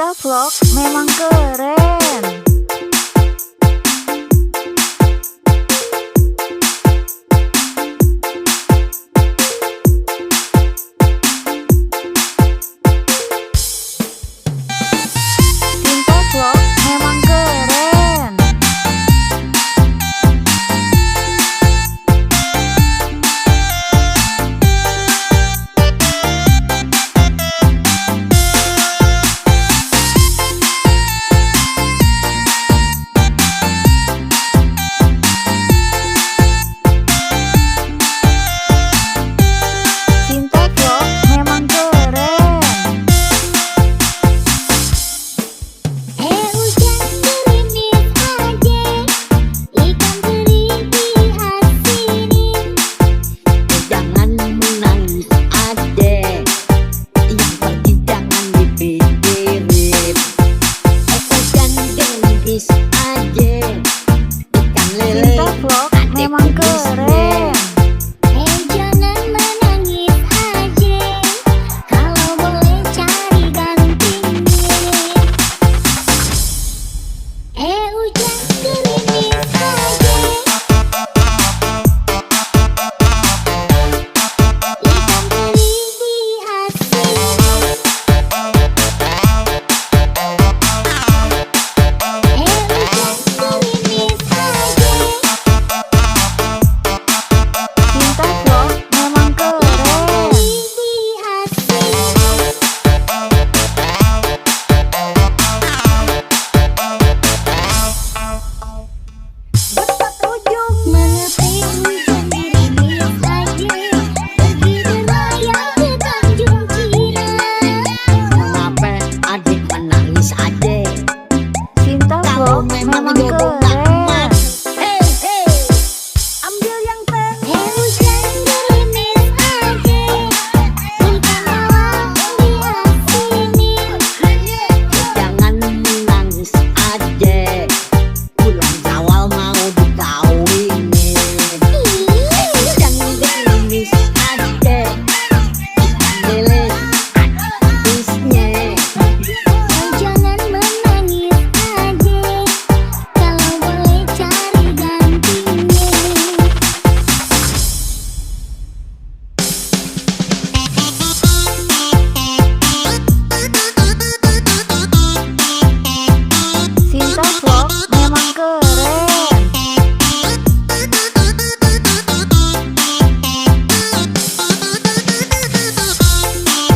Cinta Vlog memang keren. Cinta Vlog memang keren. Cinta Vlog memang keren. Hujan gerimis aja, ikan teri diasinin. Jangan menangis adek, yang pergi jangan dipikirin. Hujan gerimis aja, ikan lele Cinta Vlog memang keren. Jangan menangis aja, kalau boleh cari gantinya. Hujan gerimis aja, ikan teri diasinin. Hujan gerimis aja, Cinta Vlog memang keren. Mengapa hujan gerimis aja, pergi berlayar ke Tanjung Cina. Kenapa adik menangis adek? Cinta Kalau Vlog memang memang jodoh